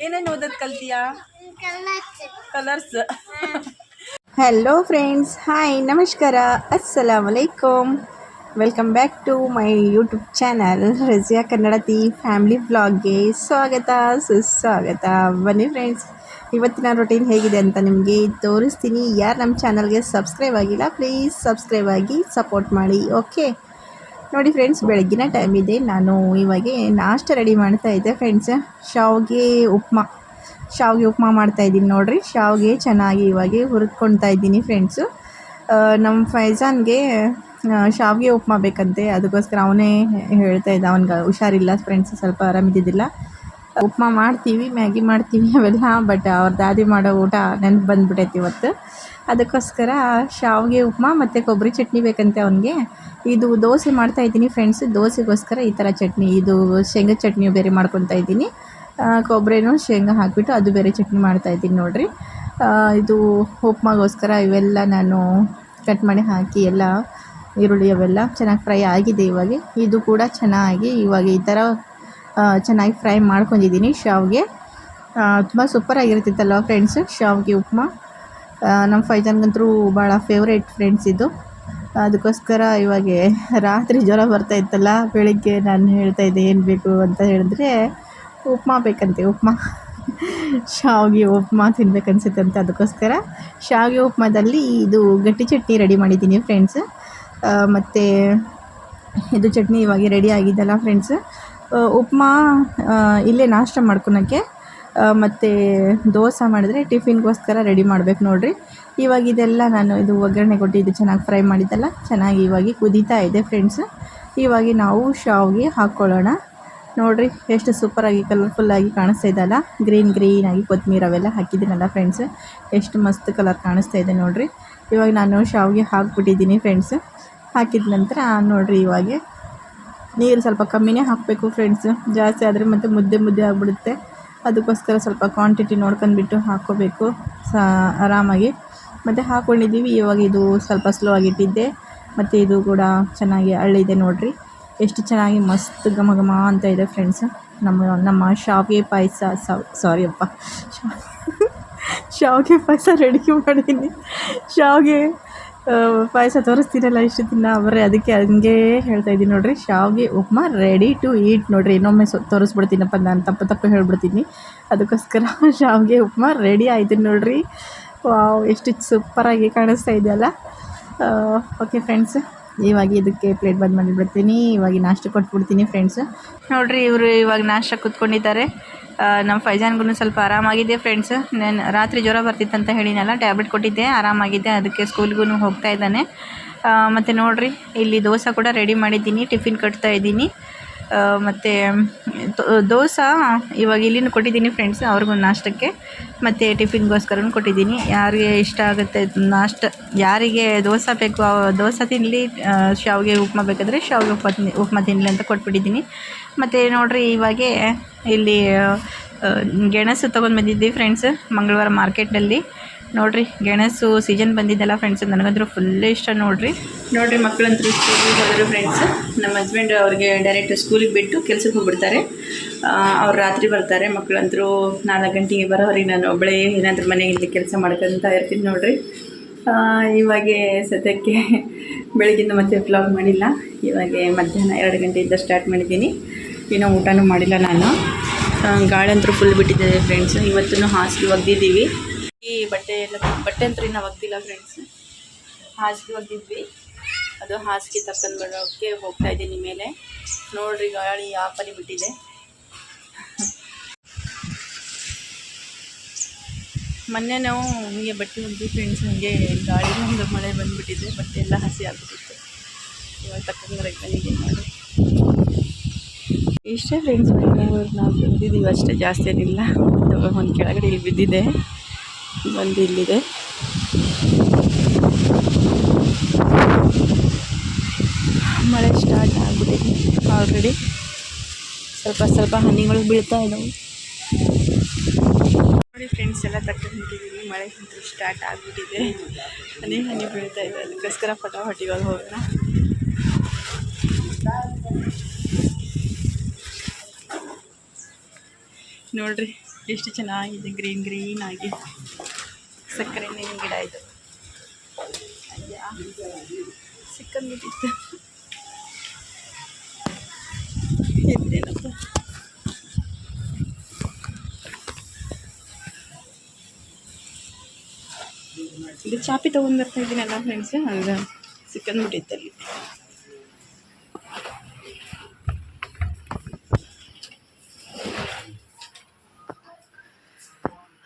ಏನೇನು ಓದೋದು ಕಲ್ತೀಯಾ? ಕಲರ್ಸ್. ಹಲೋ ಫ್ರೆಂಡ್ಸ್, ಹಾಯ್, ನಮಸ್ಕಾರ, ಅಸ್ಸಲಾಮ್ ವಲೈಕುಮ್. Welcome back to my YouTube channel Raziya ಕನ್ನಡತಿ ಫ್ಯಾಮಿಲಿ ವ್ಲಾಗ್ಗೆ ಸ್ವಾಗತ ಸುಸ್ವಾಗತ. ಬನ್ನಿ ಫ್ರೆಂಡ್ಸ್, ಇವತ್ತಿನ ರೊಟೀನ್ ಹೇಗಿದೆ ಅಂತ ನಿಮಗೆ ತೋರಿಸ್ತೀನಿ. ಯಾರು ನಮ್ಮ ಚಾನಲ್ಗೆ ಸಬ್ಸ್ಕ್ರೈಬ್ ಆಗಿಲ್ಲ ಪ್ಲೀಸ್ ಸಬ್ಸ್ಕ್ರೈಬ್ ಆಗಿ ಸಪೋರ್ಟ್ ಮಾಡಿ. ಓಕೆ ನೋಡಿ ಫ್ರೆಂಡ್ಸ್, ಬೆಳಗ್ಗಿನ ಟೈಮ್ ಇದೆ. ನಾನು ಇವಾಗ ನಾಷ್ಟ ರೆಡಿ ಮಾಡ್ತಾಯಿದ್ದೆ ಫ್ರೆಂಡ್ಸ್. ಶಾವಿಗೆ ಉಪ್ಮಾ ಮಾಡ್ತಾಯಿದ್ದೀನಿ ನೋಡಿರಿ. ಶಾವಿಗೆ ಚೆನ್ನಾಗಿ ಇವಾಗ ಹುರಿದ್ಕೊಳ್ತಾ ಇದ್ದೀನಿ ಫ್ರೆಂಡ್ಸು. ನಮ್ಮ ಫೈಜಾನ್ಗೆ ಶಾವಿಗೆ ಉಪ್ಮಾ ಬೇಕಂತೆ, ಅದಕ್ಕೋಸ್ಕರ ಅವನೇ ಹೇಳ್ತಾ ಇದ್ದ. ಅವ್ನಿಗೆ ಹುಷಾರಿಲ್ಲ ಫ್ರೆಂಡ್ಸ್, ಸ್ವಲ್ಪ ಆರಾಮಿದ್ದಿದ್ದಿಲ್ಲ. ಉಪ್ಮಾ ಮಾಡ್ತೀವಿ, ಮ್ಯಾಗಿ ಮಾಡ್ತೀವಿ ಅವೆಲ್ಲ, ಬಟ್ ಅವ್ರ ದಾದಿ ಮಾಡೋ ಊಟ ನೆನಪು ಬಂದುಬಿಟ್ಟೈತಿ ಇವತ್ತು. ಅದಕ್ಕೋಸ್ಕರ ಶಾವಿಗೆ ಉಪ್ಮಾ ಮತ್ತು ಕೊಬ್ಬರಿ ಚಟ್ನಿ ಬೇಕಂತೆ ಅವನಿಗೆ. ಇದು ದೋಸೆ ಮಾಡ್ತಾಯಿದ್ದೀನಿ ಫ್ರೆಂಡ್ಸ್. ದೋಸೆಗೋಸ್ಕರ ಈ ಥರ ಚಟ್ನಿ, ಇದು ಶೇಂಗಾ ಚಟ್ನಿ ಬೇರೆ ಮಾಡ್ಕೊತಾ ಇದ್ದೀನಿ. ಕೊಬ್ಬರಿನೂ ಶೇಂಗಾ ಹಾಕಿಬಿಟ್ಟು ಅದು ಬೇರೆ ಚಟ್ನಿ ಮಾಡ್ತಾಯಿದ್ದೀನಿ ನೋಡಿರಿ. ಇದು ಉಪ್ಮಾಗೋಸ್ಕರ ಇವೆಲ್ಲ ನಾನು ಕಟ್ ಮಾಡಿ ಹಾಕಿ ಎಲ್ಲ ಈರುಳ್ಳಿ ಅವೆಲ್ಲ ಚೆನ್ನಾಗಿ ಫ್ರೈ ಆಗಿದೆ. ಇವಾಗ ಇದು ಕೂಡ ಚೆನ್ನಾಗಿ ಇವಾಗ ಈ ಥರ ಚೆನ್ನಾಗಿ ಫ್ರೈ ಮಾಡ್ಕೊಂಡಿದ್ದೀನಿ. ಶಾವಿಗೆ ತುಂಬ ಸೂಪರಾಗಿರ್ತಿತ್ತಲ್ವ ಫ್ರೆಂಡ್ಸು ಶಾವಿಗೆ ಉಪ್ಮಾ. ನಮ್ಮ ಫೈಜನ್ಗಂತೂ ಭಾಳ ಫೇವ್ರೇಟ್ ಫ್ರೆಂಡ್ಸ್ ಇದು. ಅದಕ್ಕೋಸ್ಕರ ಇವಾಗ ರಾತ್ರಿ ಜ್ವರ ಬರ್ತಾ ಇತ್ತಲ್ಲ, ಬೆಳಿಗ್ಗೆ ನಾನು ಹೇಳ್ತಾಯಿದ್ದೆ ಏನು ಬೇಕು ಅಂತ ಹೇಳಿದ್ರೆ ಉಪ್ಮಾ ಬೇಕಂತೆ. ಶಾವಿಗೆ ಉಪ್ಮಾ ತಿನ್ಬೇಕನ್ಸುತ್ತೆ ಅಂತ. ಅದಕ್ಕೋಸ್ಕರ ಶಾವಿಗೆ ಉಪ್ಮಾದಲ್ಲಿ ಇದು ಗಟ್ಟಿ ಚಟ್ನಿ ರೆಡಿ ಮಾಡಿದ್ದೀನಿ ಫ್ರೆಂಡ್ಸ್. ಮತ್ತು ಇದು ಚಟ್ನಿ ಇವಾಗ ರೆಡಿ ಆಗಿದ್ದಲ್ಲ ಫ್ರೆಂಡ್ಸ್. ಉಪ್ಮಾ ಇಲ್ಲೇ ನಾಷ್ಟ ಮಾಡ್ಕೊಳಕ್ಕೆ, ಮತ್ತು ದೋಸೆ ಮಾಡಿದ್ರೆ ಟಿಫಿನ್ಗೋಸ್ಕರ ರೆಡಿ ಮಾಡಬೇಕು ನೋಡಿರಿ. ಇವಾಗ ಇದೆಲ್ಲ ನಾನು ಇದು ಒಗ್ಗರಣೆ ಕೊಟ್ಟು ಇದು ಚೆನ್ನಾಗಿ ಫ್ರೈ ಮಾಡಿದ್ದಲ್ಲ, ಚೆನ್ನಾಗಿ ಇವಾಗ ಕುದೀತಾ ಇದೆ ಫ್ರೆಂಡ್ಸ್. ಇವಾಗ ನಾವು ಶಾವಿಗೆ ಹಾಕ್ಕೊಳ್ಳೋಣ ನೋಡಿರಿ. ಎಷ್ಟು ಸೂಪರಾಗಿ ಕಲರ್ಫುಲ್ಲಾಗಿ ಕಾಣಿಸ್ತಾ ಇದೆಯಲ್ಲ, ಗ್ರೀನಾಗಿ ಕೊತ್ತಂಬರಿ ಅವೆಲ್ಲ ಹಾಕಿದ್ದೀನಲ್ಲ ಫ್ರೆಂಡ್ಸ್, ಎಷ್ಟು ಮಸ್ತ್ ಕಲರ್ ಕಾಣಿಸ್ತಾ ಇದೆ ನೋಡಿರಿ. ಇವಾಗ ನಾನು ಶಾವಿಗೆ ಹಾಕ್ಬಿಟ್ಟಿದ್ದೀನಿ ಫ್ರೆಂಡ್ಸ್. ಹಾಕಿದ ನಂತರ ನೋಡಿರಿ, ಇವಾಗ ನೀರು ಸ್ವಲ್ಪ ಕಮ್ಮಿನೇ ಹಾಕಬೇಕು ಫ್ರೆಂಡ್ಸ್, ಜಾಸ್ತಿ ಆದರೆ ಮತ್ತು ಮುದ್ದೆ ಆಗಿಬಿಡುತ್ತೆ. ಅದಕ್ಕೋಸ್ಕರ ಸ್ವಲ್ಪ ಕ್ವಾಂಟಿಟಿ ನೋಡ್ಕೊಂಡ್ಬಿಟ್ಟು ಹಾಕ್ಕೋಬೇಕು ಆರಾಮಾಗಿ. ಮತ್ತು ಹಾಕ್ಕೊಂಡಿದ್ದೀವಿ. ಇವಾಗ ಇದು ಸ್ವಲ್ಪ ಸ್ಲೋ ಆಗಿಟ್ಟಿದ್ದೆ, ಮತ್ತು ಇದು ಕೂಡ ಚೆನ್ನಾಗಿ ಅಳ್ಳಿದೆ ನೋಡಿರಿ. ಎಷ್ಟು ಚೆನ್ನಾಗಿ ಮಸ್ತ್ ಘಮ ಅಂತ ಇದೆ ಫ್ರೆಂಡ್ಸ್. ನಮ್ಮ ಶಾವಿಗೆ ಪಾಯಸ ಶಾವಿಗೆ ಪಾಯಸ ರೆಡಿ ಮಾಡಿದ್ದೀನಿ. ಶಾವಿಗೆ ಪಾಯಸ ತೋರಿಸ್ತೀನಲ್ಲ ಇಷ್ಟು ದಿನ ಅವರೇ, ಅದಕ್ಕೆ ಹಂಗೆ ಹೇಳ್ತಾಯಿದ್ದೀನಿ ನೋಡಿರಿ. ಶಾವಿಗೆ ಉಪ್ಮಾ ರೆಡಿ ಟು ಈಟ್ ನೋಡಿರಿ. ಇನ್ನೊಮ್ಮೆ ತೋರಿಸ್ಬಿಡ್ತೀನಪ್ಪ, ನಾನು ತಪ್ಪು ಹೇಳ್ಬಿಡ್ತೀನಿ. ಅದಕ್ಕೋಸ್ಕರ ಶಾವಿಗೆ ಉಪ್ಮಾ ರೆಡಿ ಆಯಿತು ನೋಡಿರಿ. ವಾವ್, ಎಷ್ಟು ಸೂಪರಾಗಿ ಕಾಣಿಸ್ತಾ ಇದೆಯಲ್ಲ. ಓಕೆ ಫ್ರೆಂಡ್ಸ್, ಇವಾಗ ಇದಕ್ಕೆ ಪ್ಲೇಟ್ ಬಂದ್ ಮಾಡಿಬಿಡ್ತೀನಿ. ಇವಾಗ ನಾಷ್ಟ ಕೊಟ್ಬಿಡ್ತೀನಿ ಫ್ರೆಂಡ್ಸ್. ನೋಡಿರಿ, ಇವರು ಇವಾಗ ನಾಷ್ಟ ಕೂತ್ಕೊಂಡಿದ್ದಾರೆ. ನಮ್ಮ ಫೈಜಾನ್ಗೂ ಸ್ವಲ್ಪ ಆರಾಮಾಗಿದೆ ಫ್ರೆಂಡ್ಸ್. ನಾನು ರಾತ್ರಿ ಜ್ವರ ಬರ್ತಿತ್ತಂತ ಹೇಳಿನಲ್ಲ, ಟ್ಯಾಬ್ಲೆಟ್ ಕೊಟ್ಟಿದ್ದೆ, ಆರಾಮಾಗಿದೆ. ಅದಕ್ಕೆ ಸ್ಕೂಲ್ಗೂ ಹೋಗ್ತಾ ಇದ್ದಾನೆ. ಮತ್ತು ನೋಡಿರಿ, ಇಲ್ಲಿ ದೋಸೆ ಕೂಡ ರೆಡಿ ಮಾಡಿದ್ದೀನಿ, ಟಿಫಿನ್ ಕಟ್ತಾ ಇದ್ದೀನಿ. ಮತ್ತು ದೋಸೆ ಇವಾಗ ಇಲ್ಲಿನೂ ಕೊಟ್ಟಿದ್ದೀನಿ ಫ್ರೆಂಡ್ಸ್, ಅವ್ರಿಗೂ ನಾಷ್ಟಕ್ಕೆ ಮತ್ತು ಟಿಫಿನ್ಗೋಸ್ಕರನೂ ಕೊಟ್ಟಿದ್ದೀನಿ. ಯಾರಿಗೆ ಇಷ್ಟ ಆಗುತ್ತೆ ನಾಷ್ಟ, ಯಾರಿಗೆ ದೋಸೆ ಬೇಕು ದೋಸೆ ತಿನ್ನಲಿ, ಶಾವಿಗೆ ಉಪ್ಮಾ ಬೇಕಾದರೆ ಶಾವಿಗೆ ಉಪ್ಮಾ ತಿನ್ನಲಿ ಅಂತ ಕೊಟ್ಬಿಟ್ಟಿದ್ದೀನಿ. ಮತ್ತು ನೋಡಿರಿ, ಇವಾಗ ಇಲ್ಲಿ ಗೆಣಸು ತೊಗೊಂಡು ಬಂದಿದ್ದೀವಿ ಫ್ರೆಂಡ್ಸ್, ಮಂಗಳವಾರ ಮಾರ್ಕೆಟ್ನಲ್ಲಿ. ನೋಡಿರಿ, ಗೆಣಸು ಸೀಸನ್ ಬಂದಿದ್ದಲ್ಲ ಫ್ರೆಂಡ್ಸ್, ನನಗಂತೂ ಫುಲ್ ಇಷ್ಟ ನೋಡಿರಿ. ಮಕ್ಕಳಂತೂ ಸ್ಕೂಲಿಗೆ ಹೋದರು ಫ್ರೆಂಡ್ಸ್. ನಮ್ಮ ಹಸ್ಬೆಂಡ್ ಅವ್ರಿಗೆ ಡೈರೆಕ್ಟ್ ಸ್ಕೂಲಿಗೆ ಬಿಟ್ಟು ಕೆಲ್ಸಕ್ಕೆ ಹೋಗ್ಬಿಡ್ತಾರೆ. ಅವ್ರು ರಾತ್ರಿ ಬರ್ತಾರೆ. ಮಕ್ಕಳಂತರೂ 4 ಗಂಟೆಗೆ ಬರೋರಿಗೆ ನಾನು ಒಬ್ಬಳೇ ಏನಾದರೂ ಮನೆಯಲ್ಲಿ ಕೆಲಸ ಮಾಡ್ಕೊತ ಇರ್ತೀನಿ ನೋಡಿರಿ. ಇವಾಗ ಸದ್ಯಕ್ಕೆ ಬೆಳಗಿಂದ ಮತ್ತೆ ವ್ಲಾಗ್ ಮಾಡಿಲ್ಲ. ಇವಾಗ ಮಧ್ಯಾಹ್ನ 2 ಗಂಟೆಯಿಂದ ಸ್ಟಾರ್ಟ್ ಮಾಡಿದ್ದೀನಿ. ಇನ್ನೂ ಊಟನೂ ಮಾಡಿಲ್ಲ ನಾನು. ಗಾಳಿ ಅಂತೂ ಫುಲ್ ಬಿಟ್ಟಿದ್ದೇವೆ ಫ್ರೆಂಡ್ಸ್. ಇವತ್ತೂ ಹಾಸಿಗೆ ಒಗ್ದಿದ್ದೀವಿ. ಈ ಬಟ್ಟೆ ಅಂತೂ ಇನ್ನೂ ಒಗ್ದಿಲ್ಲ ಫ್ರೆಂಡ್ಸ್. ಹಾಸಿಗೆ ಒಗ್ದಿದ್ವಿ, ಅದು ಹಾಸಿಗೆ ತಕ್ಕಂಡು ಬರೋಕ್ಕೆ ಹೋಗ್ತಾ ಇದ್ದೀನಿ ಮೇಲೆ. ನೋಡಿರಿ, ಗಾಳಿ ಆಪರಿ ಬಿಟ್ಟಿದೆ. ಮೊನ್ನೆ ನಾವು ಹೀಗೆ ಬಟ್ಟೆ ಒಗ್ದ್ವಿ ಫ್ರೆಂಡ್ಸ್. ಹಂಗೆ ಗಾಳಿ ಒಂದು ಮಳೆ ಬಂದುಬಿಟ್ಟಿದೆ, ಬಟ್ಟೆ ಎಲ್ಲ ಹಸಿ ಆಗಿಬಿಟ್ಟಿತ್ತು. ಇವಾಗ ತಕ್ಕಂಗೆ ರೈತನಿಗೆ ಮಾಡಿ ಇಷ್ಟೇ ಫ್ರೆಂಡ್ಸ್. ನಾವು ಬಂದಿದ್ದೀವಿ ಅಷ್ಟೇ, ಜಾಸ್ತಿ ಏನಿಲ್ಲ. ಒಂದು ಕೆಳಗಡೆ ಇಲ್ಲಿ ಬಿದ್ದಿದೆ, ಒಂದು ಇಲ್ಲಿದೆ. ಮಳೆ ಸ್ಟಾರ್ಟ್ ಆಗಿಬಿಟ್ಟಿದೆ ಆಲ್ರೆಡಿ. ಸ್ವಲ್ಪ ಹನಿಗಳು ಬೀಳ್ತಾ ಇದ್ದಾವೆ ನೋಡಿ ಫ್ರೆಂಡ್ಸ್. ಎಲ್ಲ ತಗೊಂಡಿದ್ದೀವಿ, ಮಳೆ ಅಂತೂ ಸ್ಟಾರ್ಟ್ ಆಗಿಬಿಟ್ಟಿದೆ. ಹನಿ ಬೀಳ್ತಾ ಇದೆ. ಅದಕ್ಕೋಸ್ಕರ ಫಟಾಫಟ್ ಇವಾಗ ಹೋಗೋಣ. ನೋಡ್ರಿ ಎಷ್ಟು ಚೆನ್ನಾಗಿದೆ, ಗ್ರೀನ್ ಆಗಿ. ಸಕ್ಕರೆ ಹಣ್ಣಿನ ಗಿಡ ಇದು. ಸಿಕ್ಕಂದಿತ್ತು ಇದೇನಪ್ಪ. ಇದು ಚಾಪಿ ತೊಗೊಂಡ್ಬರ್ತಾ ಇದ್ದೀನಲ್ಲ ಫ್ರೆಂಡ್ಸ್, ಅದು ಸಿಕ್ಕಂದ್ಬಿಟ್ಟಿತ್ತಲ್ಲಿ.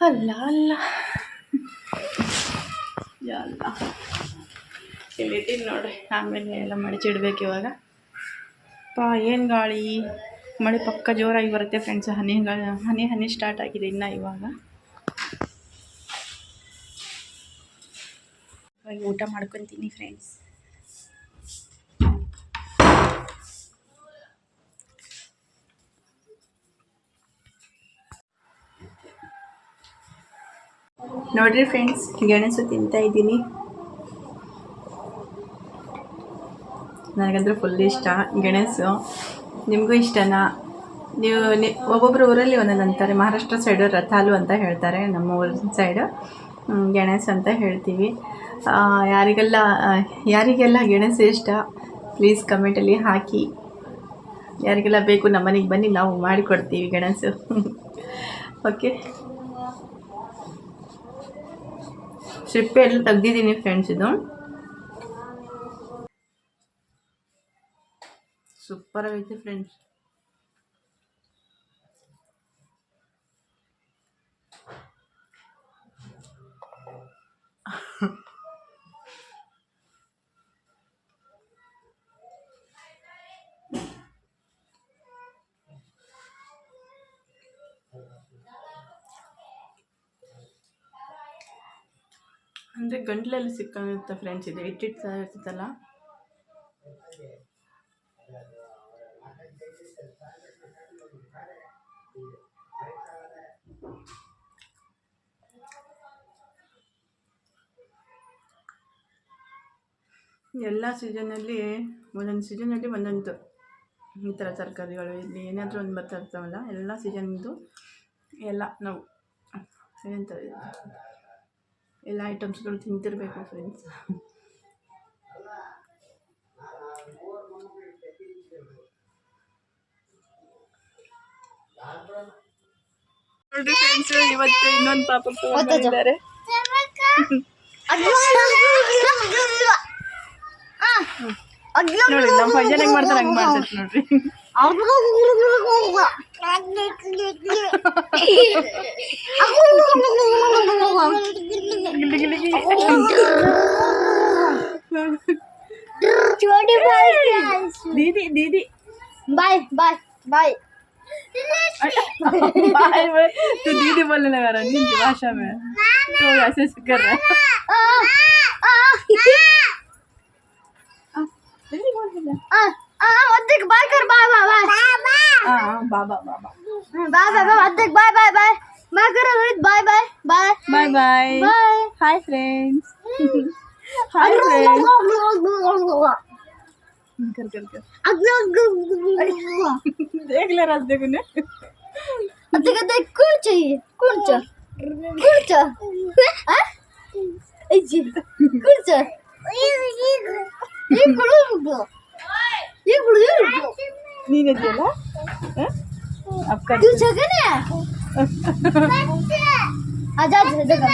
ಅಲ್ಲ ಎಲ್ಲ ಇಲ್ಲಿಟ್ಟಿದ್ದು ನೋಡ್ರಿ. ಆಮೇಲೆ ಎಲ್ಲ ಮಡಚಿಡ್ಬೇಕು ಇವಾಗ. ಏನು ಗಾಳಿ, ಮಳೆ ಪಕ್ಕ ಜೋರಾಗಿ ಬರುತ್ತೆ ಫ್ರೆಂಡ್ಸ್. ಹನಿ ಸ್ಟಾರ್ಟ್ ಆಗಿದೆ ಇನ್ನು ಇವಾಗ ಊಟ ಮಾಡ್ಕೊತೀನಿ ಫ್ರೆಂಡ್ಸ್. ನೋಡ್ರಿ ಫ್ರೆಂಡ್ಸ್, ಗೆಣಸು ತಿಂತಾ ಇದ್ದೀನಿ. ನನಗಂದ್ರೆ ಫುಲ್ ಇಷ್ಟ ಗೆಣಸು. ನಿಮಗೂ ಇಷ್ಟನಾ? ನೀವು ಒಬ್ಬೊಬ್ಬರು ಊರಲ್ಲಿ ಒಂದೊಂದು ಅಂತಾರೆ. ಮಹಾರಾಷ್ಟ್ರ ಸೈಡು ರತಾಲು ಅಂತ ಹೇಳ್ತಾರೆ, ನಮ್ಮ ಊರಿನ ಸೈಡು ಗೆಣಸು ಅಂತ ಹೇಳ್ತೀವಿ. ಯಾರಿಗೆಲ್ಲ ಗೆಣಸು ಇಷ್ಟ ಪ್ಲೀಸ್ ಕಮೆಂಟಲ್ಲಿ ಹಾಕಿ. ಯಾರಿಗೆಲ್ಲ ಬೇಕು ನಮ್ಮ ಮನೆಗೆ ಬನ್ನಿ, ನಾವು ಮಾಡಿಕೊಡ್ತೀವಿ ಗೆಣಸು. ಓಕೆ, ಸಿಪ್ಪೆ ಎಲ್ಲ ತೆಗ್ದಿದ್ದೀನಿ ಫ್ರೆಂಡ್ಸ್. ಇದು ಸೂಪರ್ ಆಗೈತೆ ಫ್ರೆಂಡ್ಸ್. ಅಂದರೆ ಗಂಟ್ಲಲ್ಲಿ ಸಿಕ್ಕಾಗುತ್ತೆ ಫ್ರೆಂಡ್ಸ್. ಇದು ಇಟ್ಟಿಟ್ಟು ಇರ್ತೈತಲ್ಲ, ಎಲ್ಲ ಸೀಸನಲ್ಲಿ ಒಂದೊಂದು ಸೀಸನಲ್ಲಿ ಒಂದೊಂದು ಈ ಥರ ತರಕಾರಿಗಳು ಇಲ್ಲಿ ಏನಾದರೂ ಒಂದು ಬರ್ತಾ ಇರ್ತಾವಲ್ಲ, ಎಲ್ಲ ಸೀಸನ್ದು ಎಲ್ಲ ನಾವು ಏನಂತ ಎಲ್ಲ ಐಟಮ್ಸ್ಗಳು ತಿಂತಿರಬೇಕು ಫ್ರೆಂಡ್ಸ್. ನೋಡ್ರಿ ಫ್ರೆಂಡ್ಸ್, ಇವತ್ತು ಇನ್ನೊಂದು ಪಾಪ ಬಂದಿದ್ದಾರೆ. ನೋಡಿ ನಮ್ಮ ಫಂಕ್ಷನ್ ಹೆಂಗೆ ಮಾಡ್ತಾರೆ ಹಂಗೆ ಮಾಡ್ತೈತೆ ನೋಡ್ರಿ. दीदी दीदी bye bye bye bye bye. तो दीदी बोलने लगा रहा है भाषा में, तो ऐसे कर रहा है. अद्धिक बाय कर बाय बाय बाय बाबा बाबा बाय बाय बाय अद्धिक बाय बाय बाय मैं कर Rohit bye bye bye bye bye bye hi friends. Hi friends. कर कर कर देख ले रात देखो ने. अद्धिक अद्धिक कौन चाहिए कौन हाँ जी कौन ये ನೀನು ಇದೆಯಲ್ಲ अब कर तू जगह ने आजा जगह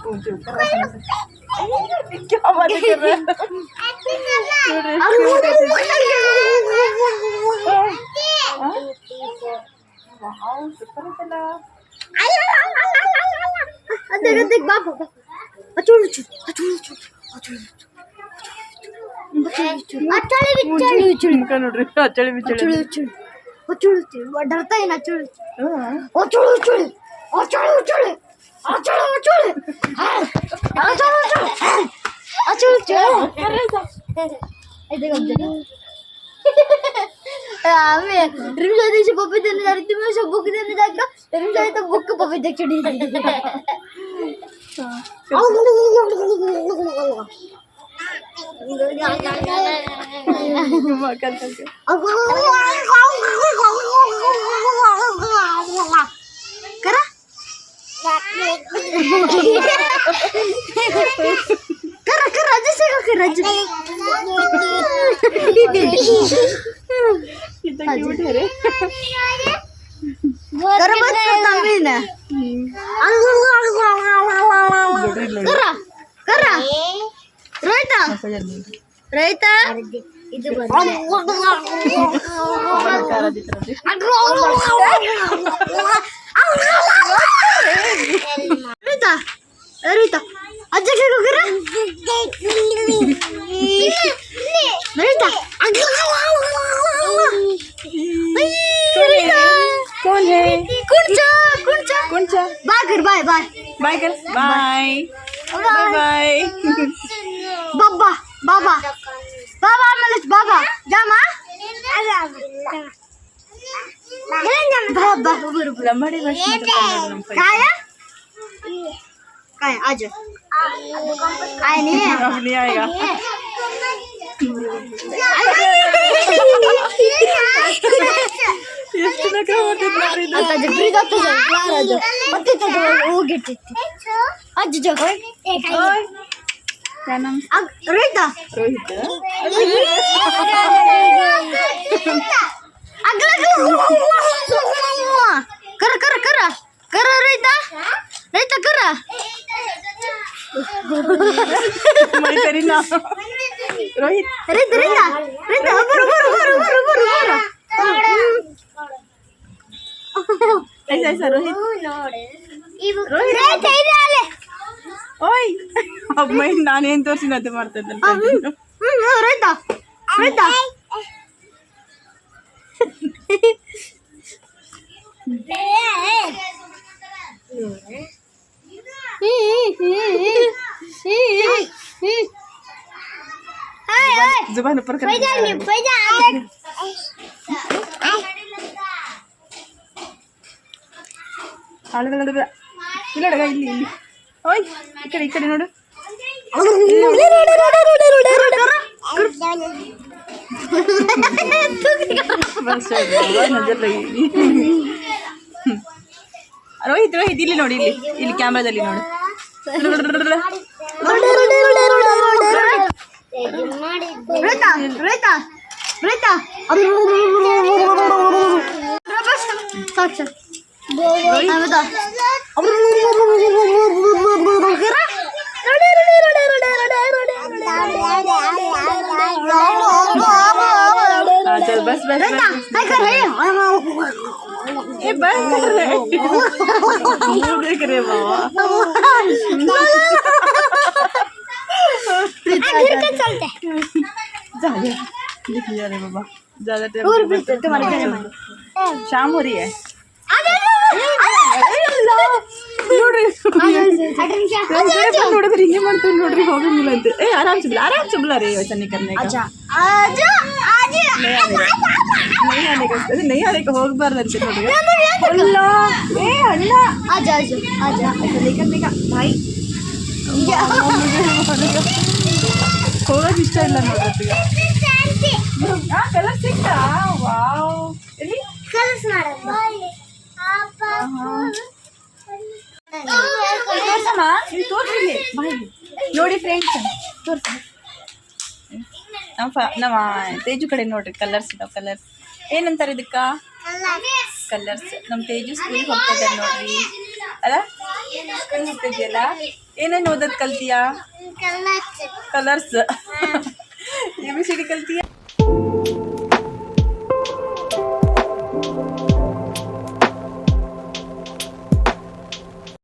ऊंचे ऊपर रखना से क्या बात कर रहा है. वाओ सुपर है चला. अद्धिक अद्धिक बाप अचूल ನೋಡ್ರಿ ಅಚ್ಚಳಿ ಬಿಚ್ಚಳಿ डरता है ना चुल रिमशा दिवशी पप्पी देणे झाली तुम्ही अशा बुक देणे जात का रिमशा इथं बुक पप्पी देखील ಕರ ಕರ ಅಜ್ಜ ಸಿಗ ಅಜ್ಜ ಕರ ಕರ ರೋಹಿತ ರೋಹಿತ ಇದು ರೋಹಿತ ರೋಹಿತ ಅಜ್ಜ ಸಿಗೋಕರ ರೋಹಿತ कौन है कुंचा कुंचा कौन सा बाय कर बाय बाय बाय कर बाय बाय बाय बाबा बाबा बाबा मलच बाबा जामा बाबा लंबाडी भाषा काय काय आज काय नाही अब नहीं आएगा ಎಷ್ಟು ನಕ ಮಾಡ್ತಿದ್ದೆ आता जबरी जातो राज ಮತ್ತೆ ಹೋಗಿಟ್ಟಿತ್ತು ಅಜ್ಜ ಜೋ क्या नाम ರೋಹಿತ रोहित कर कर कर कर ರೋಹಿತ ರೋಹಿತ कर मैं करी ना रोहित ರೋಹಿತ ರೋಹಿತ ರೋಹಿತ ಬರು ಬರು ಬರು ಬರು ಬರು ಬರು ऐसा ऐसा रोहित ರೋಹಿತ ಇದಾಲೆ ओय अब मैं ನಾನು ಏನು ತೋರಿಸಿನ ಅದು ಮಾಡ್ತಾ ಇದ್ದೆ ರೋಹಿತ ರೋಹಿತ जुबान ऊपर कर ಇಲ್ಲ ಇಲ್ಲಿ ಇಲ್ಲಿ ಓಯ್ ಈ ಕಡೆ ನೋಡು बस नजर लगी ರೋಹಿತ್ ರೋಹಿತ್ ಇಲ್ಲಿ ನೋಡಿ ಇಲ್ಲಿ ಇಲ್ಲಿ ಕ್ಯಾಮ್ರಾದಲ್ಲಿ ನೋಡು ರೋಹಿತ ರೋಹಿತ ರೋಹಿತ चल बस बस हाय कर है ये बस कर रहे देख रहे बाबा चलते दिख जा रहे बाबा ज्यादा टाइम शाम हो रही है ನೋಡ್ರಿ ನೋಡಿದ್ರೆ ಹಿಂಗೆ ಮಾಡ್ತಾರೆ ನೋಡ್ರಿ ಹೋಗಂಗಿಲ್ಲ ಅಂತ ಏ ಆರಾಮ್ ಸುಬ್ಲ ರೀ ಯೋಚನೆ करने का नहीं आने का ಹೋಗಬಾರ್ದು ಅಂತ ನೋಡ್ರಿ ಅಲ್ಲ ಏ ಅಣ್ಣ आजा आजा आजा ऐसा नहीं करने का भाई ಹೋಗೋದು ಇಷ್ಟ ಇಲ್ಲ ನೋಡ್ರಿ ಕಲರ್ ಸಿಕ್ತಾ ವಾವ್ ಎಲ್ಲಿ ಕಲರ್ಸ್ ಮಾಡೋದು ತೋರ್ಸಮ್ಮ ನೀವು ತೋರಿಸಿಲ್ಲ ಬಾಯಿಗೆ ನೋಡಿ ಫ್ರೆಂಡ್ಸ್ ತೋರಿಸಿ ನಮ್ಮ ತೇಜು ಕಡೆ ನೋಡ್ರಿ ಕಲರ್ಸ್ ಇದಾವೆ ಕಲರ್ಸ್ ಏನಂತಾರೆ ಇದಕ್ಕೆ ಕಲರ್ಸ್ ನಮ್ಮ ತೇಜು ಸ್ಕೂಲಿಗೆ ಹೋಗ್ತಾ ಇದ್ದಾರೆ ನೋಡ್ರಿ ಅಲ್ಲ ಸ್ಕೂಲ್ ಹೋಗ್ತಿದ್ಯಲ್ಲ ಏನೇನು ಓದೋದು ಕಲ್ತೀಯಾ ಕಲರ್ಸ್ ABCD ಕಲ್ತೀಯಾ